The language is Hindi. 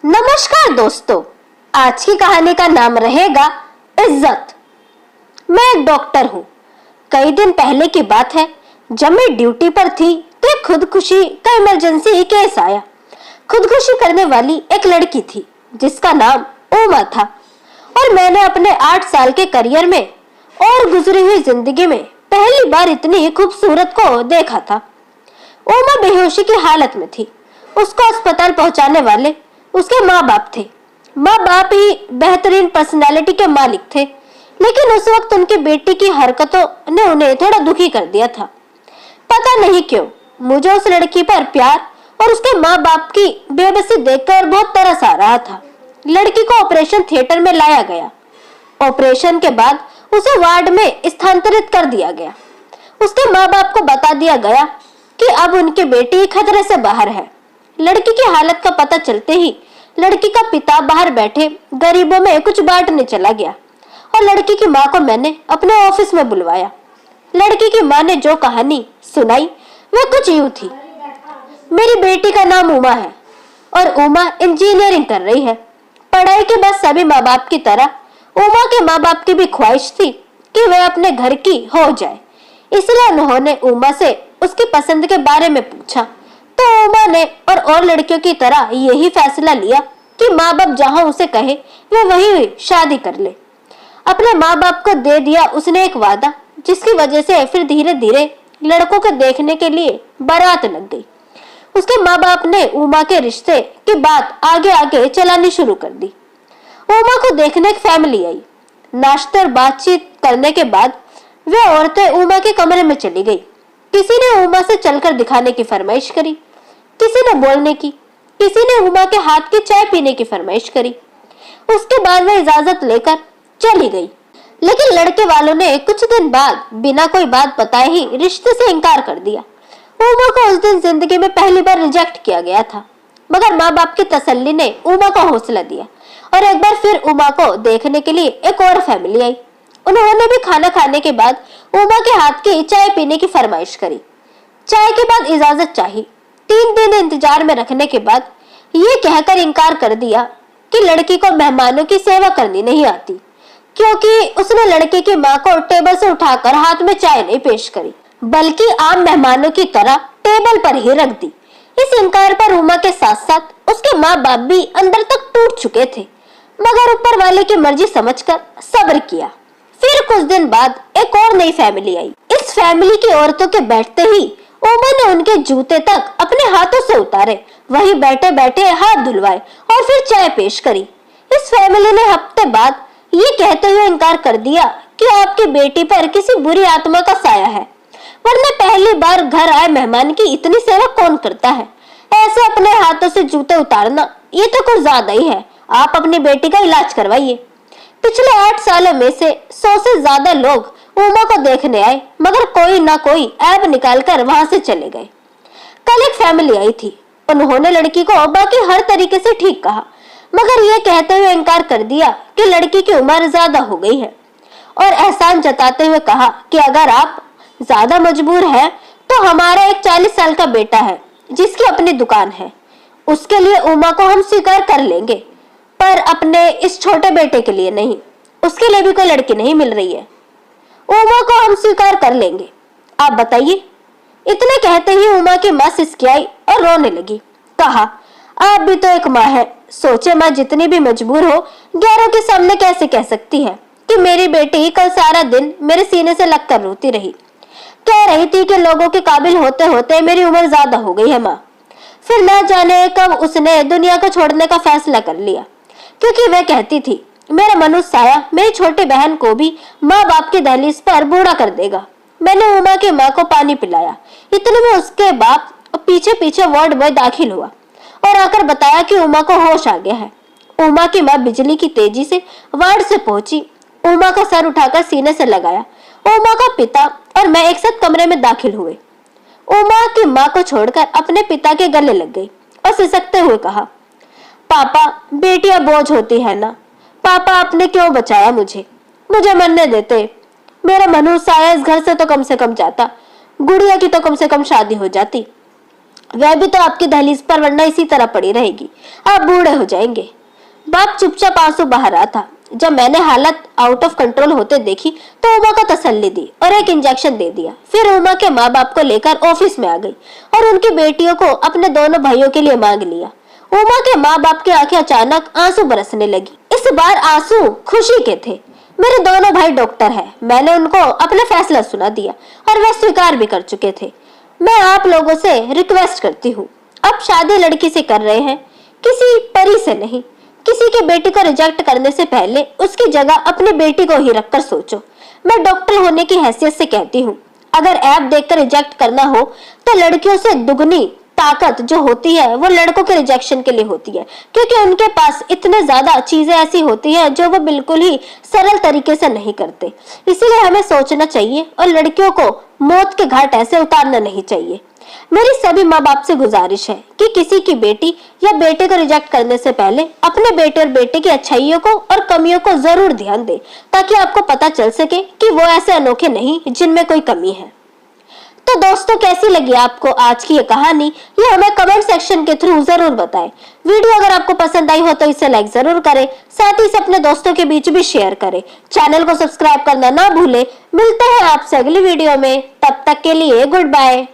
नमस्कार दोस्तों, आज की कहानी का नाम रहेगा इज्जत। मैं एक डॉक्टर हूँ। कई दिन पहले की बात है, जब मैं ड्यूटी पर थी तो एक खुदकुशी का इमरजेंसी केस आया। खुदकुशी करने वाली एक लड़की थी जिसका नाम उमा था और मैंने अपने 8 साल के करियर में और गुजरी हुई जिंदगी में पहली बार इतनी खूबसूरत को देखा था। उमा बेहोशी की हालत में थी। उसको अस्पताल पहुंचाने वाले उसके माँ बाप थे। माँ बाप ही बेहतरीन पर्सनालिटी के मालिक थे, लेकिन उस वक्त उनकी बेटी की हरकतों ने उन्हें थोड़ा दुखी कर दिया था। पता नहीं क्यों मुझे उस लड़की पर प्यार और उसके माँ बाप की बेबसी देखकर बहुत तरस आ रहा था। लड़की को ऑपरेशन थिएटर में लाया गया। ऑपरेशन के बाद उसे वार्ड में स्थानांतरित कर दिया गया। उसके माँ बाप को बता दिया गया कि अब उनकी बेटी खतरे से बाहर है। लड़की की हालत का पता चलते ही लड़की का पिता बाहर बैठे गरीबों में कुछ बांटने चला गया और लड़की की माँ को मैंने अपने ऑफिस में बुलवाया। लड़की की माँ ने जो कहानी सुनाई वह कुछ यूं थी। मेरी बेटी का नाम उमा है और उमा इंजीनियरिंग कर रही है। पढ़ाई के बाद सभी माँ बाप की तरह उमा के माँ बाप की भी ख्वाहिश थी कि वह अपने घर की हो जाए, इसलिए उन्होंने उमा से उसकी पसंद के बारे में पूछा तो उमा ने और लड़कियों की तरह यही फैसला लिया कि माँ बाप जहाँ उसे कहे वह वही शादी कर ले। अपने माँ बाप को दे दिया उसने एक वादा, जिसकी वजह से फिर धीरे धीरे लड़कों को देखने के लिए बारात लग गई। उसके माँ बाप ने उमा के रिश्ते की बात आगे आगे चलानी शुरू कर दी। उमा को देखने एक फैमिली आई। नाश्ते और बातचीत करने के बाद वे औरतें उमा के कमरे में चली गई। किसी ने उमा से चलकर दिखाने की फरमाइश करी, किसी ने बोलने की, किसी ने उमा के हाथ की चाय पीने की फरमाइश करी। उसके बाद वह इजाजत लेकर चली गई, लेकिन लड़के वालों ने कुछ दिन बाद बिना कोई बात बताए ही रिश्ते से इनकार कर दिया। उमा को उस दिन जिंदगी में पहली बार रिजेक्ट किया गया था, मगर माँ बाप की तसल्ली ने उमा को हौसला दिया और एक बार फिर उमा को देखने के लिए एक और फैमिली आई। उन्होंने भी खाना खाने के बाद उमा के हाथ की चाय पीने की फरमाइश करी। चाय के बाद इजाजत चाहिए। 3 दिन इंतजार में रखने के बाद ये कहकर इनकार कर दिया कि लड़की को मेहमानों की सेवा करनी नहीं आती, क्योंकि उसने लड़के की माँ को टेबल से उठाकर हाथ में चाय नहीं पेश करी, बल्कि आम मेहमानों की तरह टेबल पर ही रख दी। इस इनकार पर उमा के साथ साथ उसके माँ बाप भी अंदर तक टूट चुके थे, मगर ऊपर वाले की मर्जी समझकर सब्र किया। फिर कुछ दिन बाद एक और नई फैमिली आई। इस फैमिली की औरतों के बैठते ही उमा ने उनके जूते तक अपने हाथों से उतारे, वहीं बैठे बैठे हाथ धुलवाए और फिर चाय पेश करी। इस फैमिली ने हफ्ते बाद ये कहते हुए इनकार कर दिया कि आपकी बेटी पर किसी बुरी आत्मा का साया है, वरना पहली बार घर आए मेहमान की इतनी सेवा कौन करता है। ऐसे अपने हाथों से जूते उतारना ये तो कुछ ज्यादा ही है। आप अपनी बेटी का इलाज करवाइए। पिछले 8 सालों में से 100 से ज्यादा लोग उमा को देखने आए, मगर कोई ना कोई ऐब निकालकर वहां से चले गए। कल एक फैमिली आई थी। उन्होंने लड़की को बाकी हर तरीके से ठीक कहा, मगर ये कहते हुए इनकार कर दिया कि लड़की की उम्र ज्यादा हो गई है और एहसान जताते हुए कहा कि अगर आप ज्यादा मजबूर हैं तो हमारा एक 40 साल का बेटा है जिसकी अपनी दुकान है, उसके लिए उमा को हम स्वीकार कर लेंगे, पर अपने इस छोटे बेटे के लिए नहीं। उसके लिए भी कोई लड़की नहीं मिल रही है। उमा को हम स्वीकार कर लेंगे, आप बताइए। इतने कहते ही उमा की माँ सिसकियाई और रोने लगी। कहा, आप भी तो एक माँ है। सोचे माँ जितनी भी मजबूर हो गैरों के सामने कैसे कह सकती है कि मेरी बेटी कल सारा दिन मेरे सीने से लगकर रोती रही। कह रही थी कि लोगों के काबिल होते होते मेरी उम्र ज्यादा हो गई है माँ। फिर न जाने कब उसने दुनिया को छोड़ने का फैसला कर लिया, क्योंकि वह कहती थी मेरा मनुष्य साया मेरी छोटी बहन को भी माँ बाप की दहलीज पर बूढ़ा कर देगा। मैंने उमा की माँ को पानी पिलाया। इतने में उसके बाप पीछे पीछे वार्ड बॉय दाखिल हुआ और आकर बताया कि उमा को होश आ गया है। उमा की माँ बिजली की तेजी से वार्ड से पहुंची। उमा का सर उठाकर सीने से लगाया। उमा का पिता और मैं एक साथ कमरे में दाखिल हुए। उमा की माँ को छोड़कर अपने पिता के गले लग गई और सिसकते हुए कहा, पापा बेटियां बोझ होती है ना, पापा आपने क्यों बचाया मुझे मरने देते। मेरा मनुष्य आया इस घर से तो कम से कम जाता, गुड़िया की तो कम से कम शादी हो जाती। वह भी तो आपकी दहलीज पर, वरना इसी तरह पड़ी रहेगी, आप बूढ़े हो जाएंगे। बाप चुपचाप आंसू बहा रहा था। जब मैंने हालत आउट ऑफ कंट्रोल होते देखी तो उमा को तसल्ली दी और एक इंजेक्शन दे दिया। फिर उमा के माँ बाप को लेकर ऑफिस में आ गई और उनकी बेटियों को अपने दोनों भाइयों के लिए मांग लिया। उमा के माँ बाप की आंखें अचानक आंसू बरसने लगी। इस बार आंसू खुशी के थे। मेरे दोनों भाई डॉक्टर हैं। मैंने उनको अपना फैसला सुना दिया और वे स्वीकार भी कर चुके थे। मैं आप लोगों से रिक्वेस्ट करती हूँ, अब शादी लड़की से कर रहे हैं, किसी परी से नहीं। किसी की बेटी को रिजेक्ट करने से पहले उसकी जगह अपनी बेटी को ही रखकर सोचो। मैं डॉक्टर होने की हैसियत से कहती हूँ, अगर ऐप देखकर रिजेक्ट करना हो तो लड़कियों से दुगनी ताकत जो होती है वो लड़कों के रिजेक्शन के लिए होती है, क्योंकि उनके पास इतने ज्यादा चीजें ऐसी होती हैं जो वो बिल्कुल ही सरल तरीके से नहीं करते। इसीलिए हमें सोचना चाहिए और लड़कियों को मौत के घाट ऐसे उतारना नहीं चाहिए। मेरी सभी माँ बाप से गुजारिश है कि किसी की बेटी या बेटे को रिजेक्ट करने से पहले अपने बेटे और बेटे की अच्छाइयों को और कमियों को जरूर ध्यान दें, ताकि आपको पता चल सके कि वो ऐसे अनोखे नहीं जिनमें कोई कमी है। तो दोस्तों, कैसी लगी आपको आज की ये कहानी, ये हमें कमेंट सेक्शन के थ्रू जरूर बताएं। वीडियो अगर आपको पसंद आई हो तो इसे लाइक जरूर करें, साथ ही इसे अपने दोस्तों के बीच भी शेयर करें। चैनल को सब्सक्राइब करना ना भूलें। मिलते हैं आपसे अगली वीडियो में, तब तक के लिए गुड बाय।